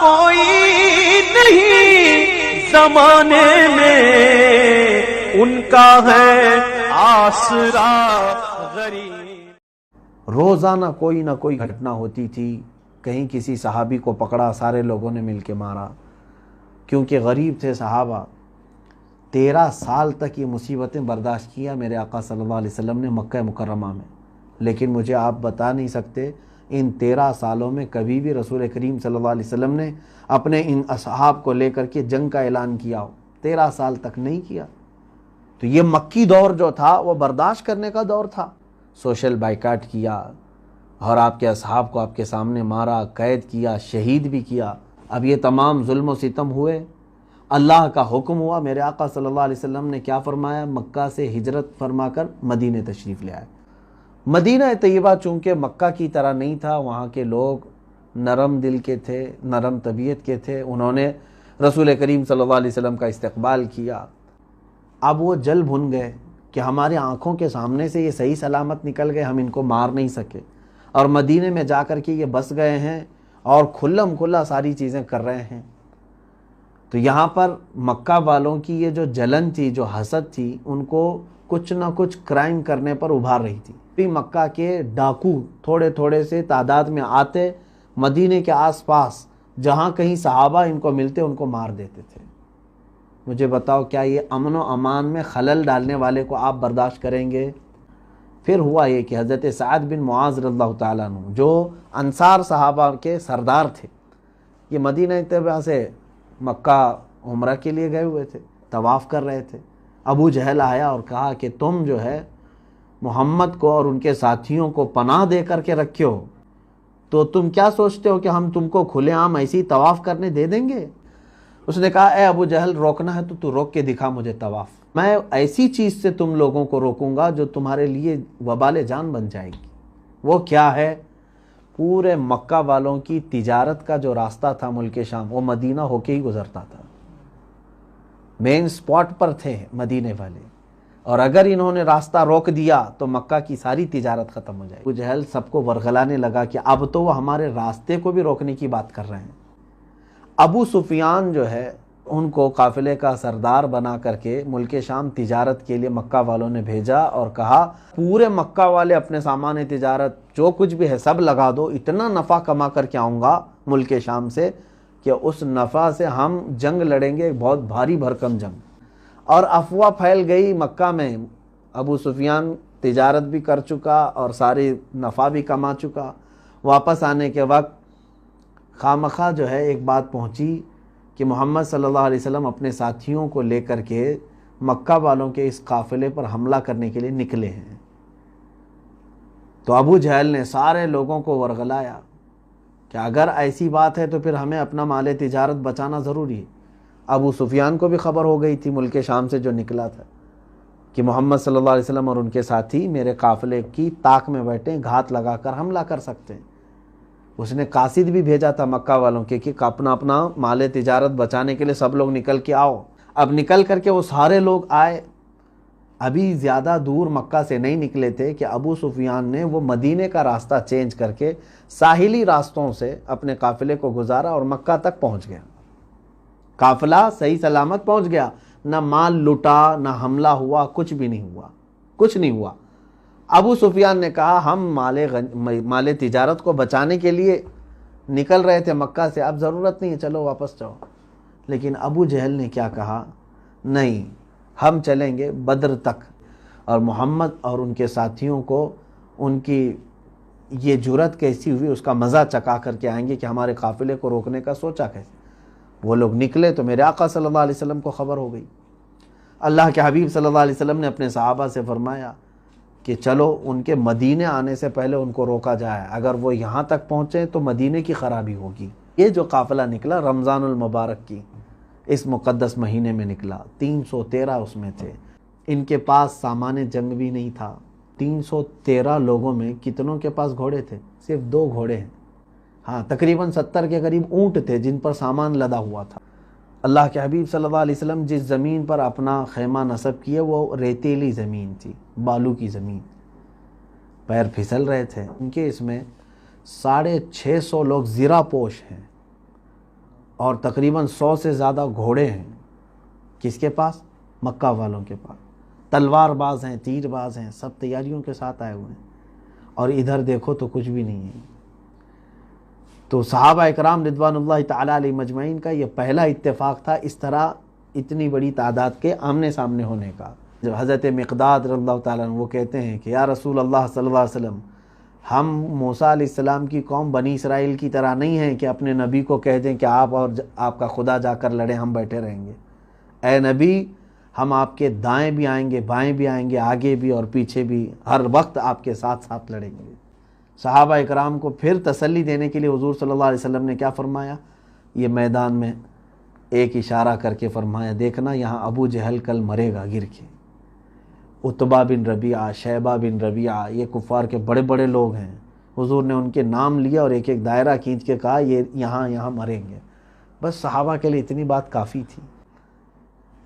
کوئی نہیں زمانے میں ان کا ہے آسرا غریب۔ روزانہ کوئی نہ کوئی گھٹنا ہوتی تھی، کہیں کسی صحابی کو پکڑا، سارے لوگوں نے مل کے مارا، کیونکہ غریب تھے صحابہ۔ 13 سال تک یہ مصیبتیں برداشت کیا میرے آقا صلی اللہ علیہ وسلم نے مکہ مکرمہ میں، لیکن مجھے آپ بتا نہیں سکتے ان 13 سالوں میں کبھی بھی رسول کریم صلی اللہ علیہ وسلم نے اپنے ان اصحاب کو لے کر کے جنگ کا اعلان کیا ہو، 13 سال تک نہیں کیا۔ تو یہ مکی دور جو تھا وہ برداشت کرنے کا دور تھا۔ سوشل بائیکاٹ کیا اور آپ کے اصحاب کو آپ کے سامنے مارا، قید کیا، شہید بھی کیا۔ اب یہ تمام ظلم و ستم ہوئے، اللہ کا حکم ہوا، میرے آقا صلی اللہ علیہ وسلم نے کیا فرمایا؟ مکہ سے ہجرت فرما کر مدینہ تشریف لے آئے۔ مدینہ طیبہ چونکہ مکہ کی طرح نہیں تھا، وہاں کے لوگ نرم دل کے تھے، نرم طبیعت کے تھے، انہوں نے رسول کریم صلی اللہ علیہ وسلم کا استقبال کیا۔ اب وہ جل بھن گئے کہ ہمارے آنکھوں کے سامنے سے یہ صحیح سلامت نکل گئے، ہم ان کو مار نہیں سکے، اور مدینے میں جا کر کے یہ بس گئے ہیں اور کھلم کھلا ساری چیزیں کر رہے ہیں۔ تو یہاں پر مکہ والوں کی یہ جو جلن تھی، جو حسد تھی، ان کو کچھ نہ کچھ کرائم کرنے پر ابھار رہی تھی۔ بھی مکہ کے ڈاکو تھوڑے تھوڑے سے تعداد میں آتے، مدینے کے آس پاس جہاں کہیں صحابہ ان کو ملتے ان کو مار دیتے تھے۔ مجھے بتاؤ کیا یہ امن و امان میں خلل ڈالنے والے کو آپ برداشت کریں گے؟ پھر ہوا یہ کہ حضرت سعد بن معاذ رضی اللہ تعالیٰ عنہ جو انصار صحابہ کے سردار تھے، یہ مدینہ طیبہ سے مکہ عمرہ کے لیے گئے ہوئے تھے، طواف کر رہے تھے۔ ابو جہل آیا اور کہا کہ تم جو ہے محمد کو اور ان کے ساتھیوں کو پناہ دے کر کے رکھے ہو، تو تم کیا سوچتے ہو کہ ہم تم کو کھلے عام ایسی طواف کرنے دے دیں گے؟ اس نے کہا اے ابو جہل، روکنا ہے تو روک کے دکھا مجھے طواف، میں ایسی چیز سے تم لوگوں کو روکوں گا جو تمہارے لیے وبال جان بن جائے گی۔ وہ کیا ہے؟ پورے مکہ والوں کی تجارت کا جو راستہ تھا ملک شام، وہ مدینہ ہو کے ہی گزرتا تھا، مین سپاٹ پر تھے مدینے والے، اور اگر انہوں نے راستہ روک دیا تو مکہ کی ساری تجارت ختم ہو جائے گی۔ ابو جہل سب کو ورغلانے لگا کہ اب تو وہ ہمارے راستے کو بھی روکنے کی بات کر رہے ہیں۔ ابو سفیان جو ہے ان کو قافلے کا سردار بنا کر کے ملک شام تجارت کے لیے مکہ والوں نے بھیجا اور کہا پورے مکہ والے اپنے سامان تجارت جو کچھ بھی ہے سب لگا دو، اتنا نفع کما کر کے آؤں گا ملک شام سے کہ اس نفع سے ہم جنگ لڑیں گے، بہت بھاری بھرکم جنگ۔ اور افواہ پھیل گئی مکہ میں، ابو سفیان تجارت بھی کر چکا اور ساری نفع بھی کما چکا۔ واپس آنے کے وقت خامخواہ جو ہے ایک بات پہنچی کہ محمد صلی اللہ علیہ وسلم اپنے ساتھیوں کو لے کر کے مکہ والوں کے اس قافلے پر حملہ کرنے کے لیے نکلے ہیں۔ تو ابو جہل نے سارے لوگوں کو ورغلایا کہ اگر ایسی بات ہے تو پھر ہمیں اپنا مال تجارت بچانا ضروری ہے۔ ابو سفیان کو بھی خبر ہو گئی تھی ملک شام سے جو نکلا تھا کہ محمد صلی اللہ علیہ وسلم اور ان کے ساتھی میرے قافلے کی طاق میں بیٹھے، گھات لگا کر حملہ کر سکتے ہیں۔ اس نے قاصد بھی بھیجا تھا مکہ والوں کے کہ اپنا مال تجارت بچانے کے لیے سب لوگ نکل کے آؤ۔ اب نکل کر کے وہ سارے لوگ آئے، ابھی زیادہ دور مکہ سے نہیں نکلے تھے کہ ابو سفیان نے وہ مدینے کا راستہ چینج کر کے ساحلی راستوں سے اپنے قافلے کو گزارا اور مکہ تک پہنچ گیا۔ قافلہ صحیح سلامت پہنچ گیا، نہ مال لٹا، نہ حملہ ہوا، کچھ بھی نہیں ہوا، کچھ نہیں ہوا۔ ابو سفیان نے کہا ہم مال تجارت کو بچانے کے لیے نکل رہے تھے مکہ سے، اب ضرورت نہیں ہے، چلو واپس جاؤ۔ لیکن ابو جہل نے کیا کہا؟ نہیں، ہم چلیں گے بدر تک، اور محمد اور ان کے ساتھیوں کو ان کی یہ جرأت کیسی ہوئی اس کا مزہ چکا کر کے آئیں گے کہ ہمارے قافلے کو روکنے کا سوچا کیسے۔ وہ لوگ نکلے تو میرے آقا صلی اللہ علیہ وسلم کو خبر ہو گئی۔ اللہ کے حبیب صلی اللہ علیہ وسلم نے اپنے صحابہ سے فرمایا کہ چلو ان کے مدینے آنے سے پہلے ان کو روکا جائے، اگر وہ یہاں تک پہنچے تو مدینے کی خرابی ہوگی۔ یہ جو قافلہ نکلا رمضان المبارک کی اس مقدس مہینے میں نکلا، 313 اس میں تھے، ان کے پاس سامان جنگ بھی نہیں تھا۔ 313 لوگوں میں کتنوں کے پاس گھوڑے تھے؟ صرف 2 گھوڑے ہیں، ہاں تقریباً 70 کے قریب اونٹ تھے جن پر سامان لدا ہوا تھا۔ اللہ کے حبیب صلی اللہ علیہ وسلم جس زمین پر اپنا خیمہ نصب کیے وہ ریتیلی زمین تھی، بالو کی زمین، پیر پھسل رہے تھے۔ ان کے اس میں 650 لوگ زرہ پوش ہیں، اور تقریباً 100 سے زیادہ گھوڑے ہیں. کس کے پاس؟ مکہ والوں کے پاس. تلوار باز ہیں، تیر باز ہیں، سب تیاریوں کے ساتھ آئے ہوئے ہیں. اور ادھر دیکھو تو کچھ بھی نہیں ہے. تو صحابہ اکرام رضوان اللہ تعالیٰ علیہ مجمعین کا یہ پہلا اتفاق تھا اس طرح اتنی بڑی تعداد کے آمنے سامنے ہونے کا. جب حضرت مقداد رضی اللہ تعالیٰ عنہ وہ کہتے ہیں کہ یا رسول اللہ صلی اللہ علیہ وسلم، ہم موسیٰ علیہ السلام کی قوم بنی اسرائیل کی طرح نہیں ہیں کہ اپنے نبی کو کہہ دیں کہ آپ اور آپ کا خدا جا کر لڑیں، ہم بیٹھے رہیں گے. اے نبی، ہم آپ کے دائیں بھی آئیں گے، بائیں بھی آئیں گے، آگے بھی اور پیچھے بھی، ہر وقت آپ کے ساتھ ساتھ لڑیں گے. صحابہ اکرام کو پھر تسلی دینے کے لیے حضور صلی اللہ علیہ وسلم نے کیا فرمایا؟ یہ میدان میں ایک اشارہ کر کے فرمایا، دیکھنا یہاں ابو جہل کل مرے گا گر کے. عتبہ بن ربیعہ، شیبہ بن ربیعہ، یہ کفار کے بڑے بڑے لوگ ہیں. حضور نے ان کے نام لیا اور ایک ایک دائرہ کھینچ کے کہا یہ یہاں مریں گے. بس صحابہ کے لیے اتنی بات کافی تھی.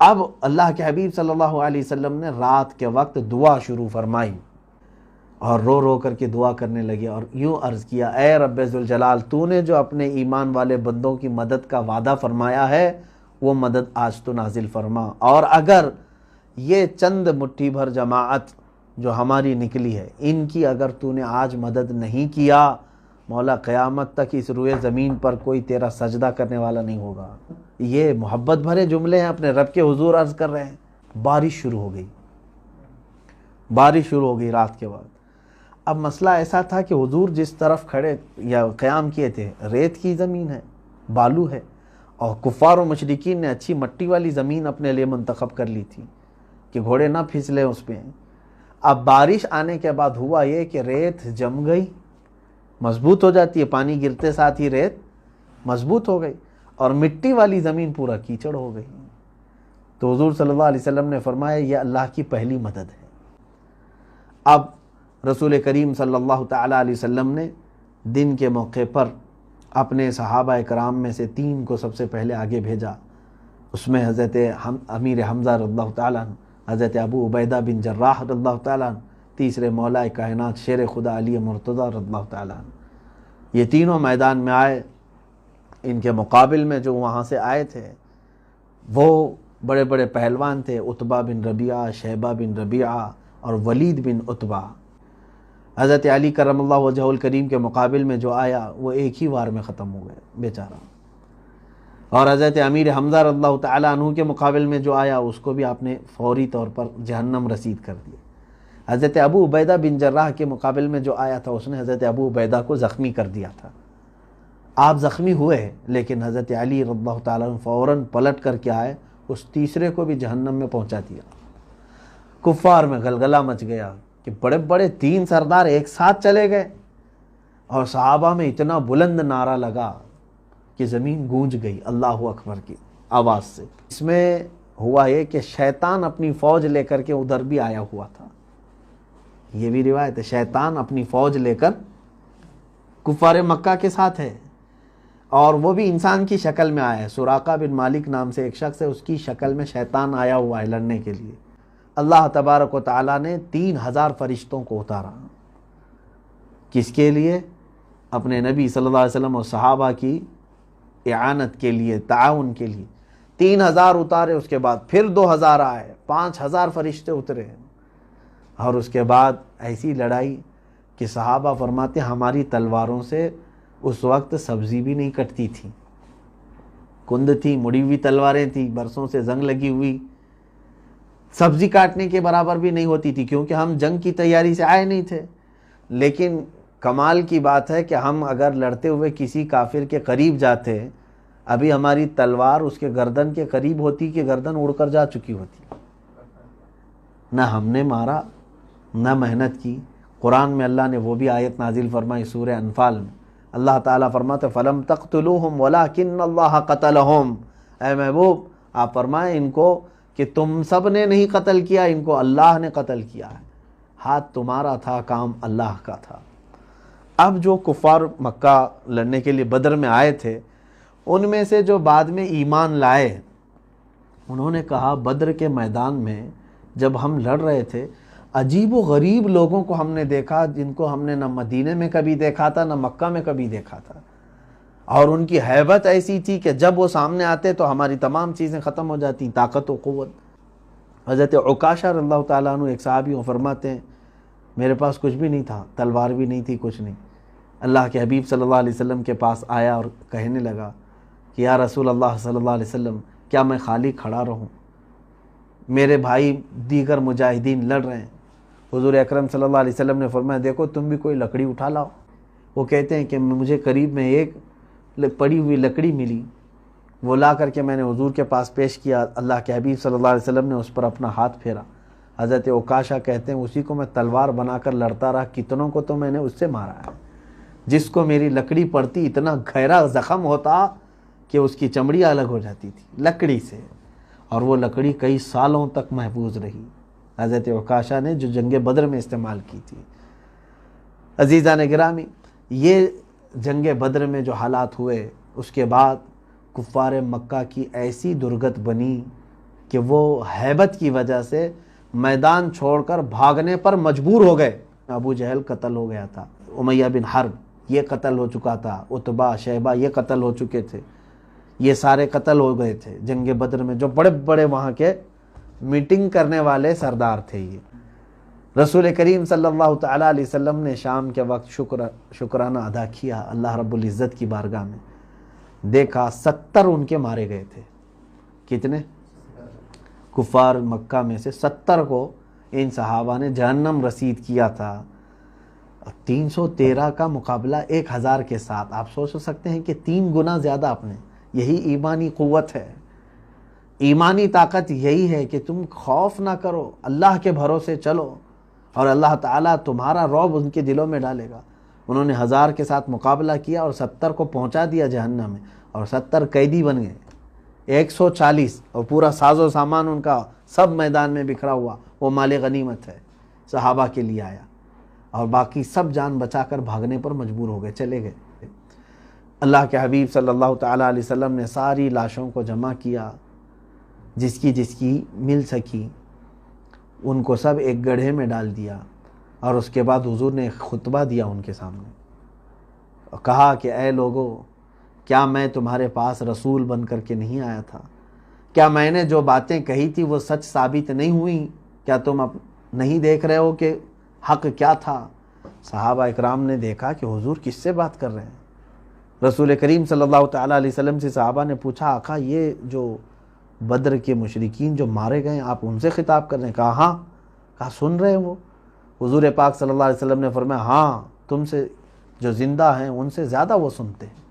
اب اللہ کے حبیب صلی اللہ علیہ وسلم نے رات کے وقت دعا شروع فرمائی اور رو رو کر کے دعا کرنے لگے اور یوں عرض کیا، اے رب ذوالجلال، تو نے جو اپنے ایمان والے بندوں کی مدد کا وعدہ فرمایا ہے وہ مدد آج تو نازل فرما، اور اگر یہ چند مٹھی بھر جماعت جو ہماری نکلی ہے ان کی اگر تو نے آج مدد نہیں کیا، مولا قیامت تک اس روئے زمین پر کوئی تیرا سجدہ کرنے والا نہیں ہوگا. یہ محبت بھرے جملے ہیں، اپنے رب کے حضور عرض کر رہے ہیں. بارش شروع ہو گئی رات کے بعد. اب مسئلہ ایسا تھا کہ حضور جس طرف کھڑے یا قیام کیے تھے ریت کی زمین ہے، بالو ہے، اور کفار و مشرکین نے اچھی مٹی والی زمین اپنے لیے منتخب کر لی تھی کہ گھوڑے نہ پھسلے اس پہ. اب بارش آنے کے بعد ہوا یہ کہ ریت جم گئی، مضبوط ہو جاتی ہے، پانی گرتے ساتھ ہی ریت مضبوط ہو گئی اور مٹی والی زمین پورا کیچڑ ہو گئی. تو حضور صلی اللہ علیہ وسلم نے فرمایا یہ اللہ کی پہلی مدد ہے. اب رسول کریم صلی اللہ تعالیٰ علیہ وسلم نے دن کے موقع پر اپنے صحابہ اکرام میں سے 3 کو سب سے پہلے آگے بھیجا. اس میں حضرت امیر حمزہ رضی اللہ تعالیٰ عنہ، حضرت ابو عبیدہ بن جراح رضی اللہ تعالیٰ عنہ، تیسرے مولا کائنات شیر خدا علی مرتضیٰ رضی اللہ تعالیٰ عنہ. یہ تینوں میدان میں آئے. ان کے مقابل میں جو وہاں سے آئے تھے وہ بڑے بڑے پہلوان تھے، عتبہ بن ربیعہ، شیبہ بن ربیعہ اور ولید بن عتبہ. حضرت علی کرم اللہ وجہہ الکریم کے مقابل میں جو آیا وہ ایک ہی وار میں ختم ہو گئے بیچارہ. اور حضرت امیر حمزہ رضی اللہ تعالیٰ عنہ کے مقابل میں جو آیا اس کو بھی آپ نے فوری طور پر جہنم رسید کر دیا. حضرت ابو عبیدہ بن جراح کے مقابل میں جو آیا تھا اس نے حضرت ابو عبیدہ کو زخمی کر دیا تھا. آپ زخمی ہوئے لیکن حضرت علی رضی اللہ تعالیٰ عنہ فوراً پلٹ کر کے آئے، اس تیسرے کو بھی جہنم میں پہنچا دیا. کفار میں غلغلہ مچ گیا کہ بڑے بڑے 3 سردار ایک ساتھ چلے گئے، اور صحابہ میں اتنا بلند نعرہ لگا کہ زمین گونج گئی اللہ اکبر کی آواز سے. اس میں ہوا یہ کہ شیطان اپنی فوج لے کر کے ادھر بھی آیا ہوا تھا. یہ بھی روایت ہے، شیطان اپنی فوج لے کر کفار مکہ کے ساتھ ہے، اور وہ بھی انسان کی شکل میں آیا ہے. سراقہ بن مالک نام سے ایک شخص ہے، اس کی شکل میں شیطان آیا ہوا ہے لڑنے کے لیے. اللہ تبارک و تعالیٰ نے 3000 فرشتوں کو اتارا. کس کے لیے؟ اپنے نبی صلی اللہ علیہ وسلم اور صحابہ کی اعانت کے لیے، تعاون کے لیے. 3000 اتارے، اس کے بعد پھر 2000 آئے، 5000 فرشتے اترے. اور اس کے بعد ایسی لڑائی کہ صحابہ فرماتے ہماری تلواروں سے اس وقت سبزی بھی نہیں کٹتی تھی. کند تھی، مڑی ہوئی تلواریں تھیں، برسوں سے زنگ لگی ہوئی، سبزی کاٹنے کے برابر بھی نہیں ہوتی تھی، کیونکہ ہم جنگ کی تیاری سے آئے نہیں تھے. لیکن کمال کی بات ہے کہ ہم اگر لڑتے ہوئے کسی کافر کے قریب جاتے، ابھی ہماری تلوار اس کے گردن کے قریب ہوتی کہ گردن اڑ کر جا چکی ہوتی. نہ ہم نے مارا نہ محنت کی. قرآن میں اللہ نے وہ بھی آیت نازل فرمائی سورہ انفال میں. اللہ تعالیٰ فرماتے فَلَمْ تَقْتُلُوهُمْ وَلَكِنَّ اللَّهَ قَتَلَهُمْ. اے محبوب آپ فرمائیں ان کو کہ تم سب نے نہیں قتل کیا، ان کو اللہ نے قتل کیا ہے. ہاتھ تمہارا تھا، کام اللہ کا تھا. اب جو کفار مکہ لڑنے کے لیے بدر میں آئے تھے ان میں سے جو بعد میں ایمان لائے، انہوں نے کہا بدر کے میدان میں جب ہم لڑ رہے تھے عجیب و غریب لوگوں کو ہم نے دیکھا جن کو ہم نے نہ مدینے میں کبھی دیکھا تھا نہ مکہ میں کبھی دیکھا تھا. اور ان کی ہیبت ایسی تھی کہ جب وہ سامنے آتے تو ہماری تمام چیزیں ختم ہو جاتی، طاقت و قوت۔ حضرت عکاشہ رضی اللہ تعالیٰ عنہ ایک صحابی، وہ فرماتے ہیں میرے پاس کچھ بھی نہیں تھا، تلوار بھی نہیں تھی، کچھ نہیں۔ اللہ کے حبیب صلی اللہ علیہ وسلم کے پاس آیا اور کہنے لگا کہ یا رسول اللہ صلی اللہ علیہ وسلم، کیا میں خالی کھڑا رہوں؟ میرے بھائی دیگر مجاہدین لڑ رہے ہیں۔ حضور اکرم صلی اللہ علیہ وسلم نے فرمایا دیکھو تم بھی کوئی لکڑی اٹھا لاؤ۔ وہ کہتے ہیں کہ مجھے قریب میں ایک پڑی ہوئی لکڑی ملی، وہ لا کر کے میں نے حضور کے پاس پیش کیا۔ اللہ کے حبیب صلی اللہ علیہ وسلم نے اس پر اپنا ہاتھ پھیرا۔ حضرت عکاشہ کہتے ہیں اسی کو میں تلوار بنا کر لڑتا رہا، کتنوں کو تو میں نے اس سے مارا ہے۔ جس کو میری لکڑی پڑتی اتنا گہرا زخم ہوتا کہ اس کی چمڑی الگ ہو جاتی تھی لکڑی سے، اور وہ لکڑی کئی سالوں تک محفوظ رہی، حضرت عکاشہ نے جو جنگ بدر میں استعمال کی تھی۔ عزیزان گرامی، یہ جنگ بدر میں جو حالات ہوئے، اس کے بعد کفار مکہ کی ایسی درگت بنی کہ وہ ہیبت کی وجہ سے میدان چھوڑ کر بھاگنے پر مجبور ہو گئے۔ ابو جہل قتل ہو گیا تھا، امیہ بن حرب یہ قتل ہو چکا تھا، عتبہ شیبہ یہ قتل ہو چکے تھے، یہ سارے قتل ہو گئے تھے جنگ بدر میں۔ جو بڑے بڑے وہاں کے میٹنگ کرنے والے سردار تھے یہ۔ رسول کریم صلی اللہ تعالیٰ علیہ وسلم نے شام کے وقت شکرانہ ادا کیا اللہ رب العزت کی بارگاہ میں، دیکھا 70 ان کے مارے گئے تھے۔ کتنے؟ کفار مکہ میں سے 70 کو ان صحابہ نے جہنم رسید کیا تھا۔ 313 کا مقابلہ 1000 کے ساتھ، آپ سوچ سکتے ہیں کہ 3 گنا زیادہ اپنے۔ یہی ایمانی قوت ہے، ایمانی طاقت یہی ہے کہ تم خوف نہ کرو، اللہ کے بھروسے چلو، اور اللہ تعالیٰ تمہارا رعب ان کے دلوں میں ڈالے گا۔ انہوں نے 1000 کے ساتھ مقابلہ کیا اور 70 کو پہنچا دیا جہنم میں، اور 70 قیدی بن گئے۔ 140 اور پورا ساز و سامان ان کا سب میدان میں بکھرا ہوا، وہ مال غنیمت ہے، صحابہ کے لیے آیا، اور باقی سب جان بچا کر بھاگنے پر مجبور ہو گئے، چلے گئے۔ اللہ کے حبیب صلی اللہ تعالیٰ علیہ وسلم نے ساری لاشوں کو جمع کیا، جس کی مل سکی ان کو سب ایک گڑھے میں ڈال دیا، اور اس کے بعد حضور نے ایک خطبہ دیا ان کے سامنے، اور کہا کہ اے لوگو، کیا میں تمہارے پاس رسول بن کر کے نہیں آیا تھا؟ کیا میں نے جو باتیں کہی تھی وہ سچ ثابت نہیں ہوئی؟ کیا تم اب نہیں دیکھ رہے ہو کہ حق کیا تھا؟ صحابہ اکرام نے دیکھا کہ حضور کس سے بات کر رہے ہیں۔ رسول کریم صلی اللہ تعالیٰ علیہ وسلم سے صحابہ نے پوچھا آقا یہ جو بدر کے مشرکین جو مارے گئے آپ ان سے خطاب کر رہے ہیں؟ کہا ہاں۔ کہا سن رہے ہیں وہ؟ حضور پاک صلی اللہ علیہ وسلم نے فرمایا ہاں، تم سے جو زندہ ہیں ان سے زیادہ وہ سنتے ہیں،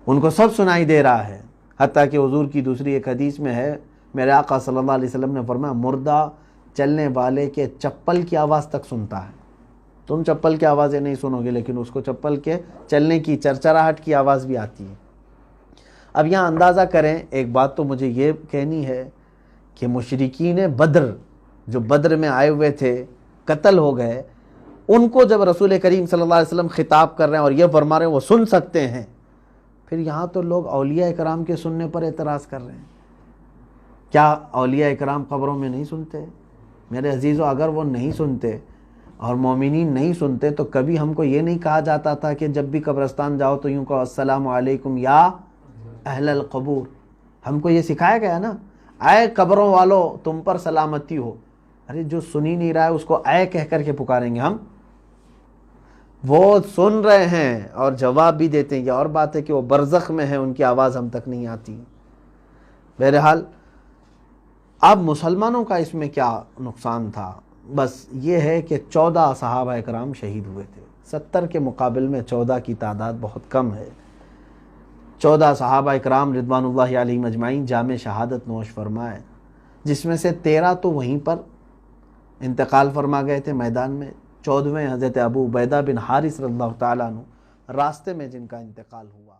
ان کو سب سنائی دے رہا ہے۔ حتیٰ کہ حضور کی دوسری ایک حدیث میں ہے، میرے آقا صلی اللہ علیہ وسلم نے فرمایا مردہ چلنے والے کے چپل کی آواز تک سنتا ہے۔ تم چپل کی آوازیں نہیں سنو گے، لیکن اس کو چپل کے چلنے کی چرچراہٹ کی آواز بھی آتی ہے۔ اب یہاں اندازہ کریں، ایک بات تو مجھے یہ کہنی ہے کہ مشرکین بدر جو بدر میں آئے ہوئے تھے قتل ہو گئے، ان کو جب رسول کریم صلی اللہ علیہ وسلم خطاب کر رہے ہیں اور یہ فرما رہے ہیں وہ سن سکتے ہیں، پھر یہاں تو لوگ اولیاء اکرام کے سننے پر اعتراض کر رہے ہیں۔ کیا اولیاء اکرام قبروں میں نہیں سنتے؟ میرے عزیزو، اگر وہ نہیں سنتے اور مومنین نہیں سنتے تو کبھی ہم کو یہ نہیں کہا جاتا تھا کہ جب بھی قبرستان جاؤ تو یوں کہو السلام علیکم یا اہل القبور۔ ہم کو یہ سکھایا گیا نا، اے قبروں والو تم پر سلامتی ہو۔ ارے جو سنی نہیں رہا ہے اس کو اے کہہ کر کے پکاریں گے ہم؟ وہ سن رہے ہیں اور جواب بھی دیتے ہیں۔ یہ اور بات ہے کہ وہ برزخ میں ہیں، ان کی آواز ہم تک نہیں آتی۔ بہرحال اب مسلمانوں کا اس میں کیا نقصان تھا؟ بس یہ ہے کہ 14 صحابہ اکرام شہید ہوئے تھے۔ 70 کے مقابل میں 14 کی تعداد بہت کم ہے۔ 14 صحابہ اکرام رضوان اللہ علیہم اجمعین جام شہادت نوش فرمائے، جس میں سے 13 تو وہیں پر انتقال فرما گئے تھے میدان میں۔ 14ویں حضرت ابو عبیدہ بن حارث رضی اللہ تعالیٰ عنہ راستے میں جن کا انتقال ہوا۔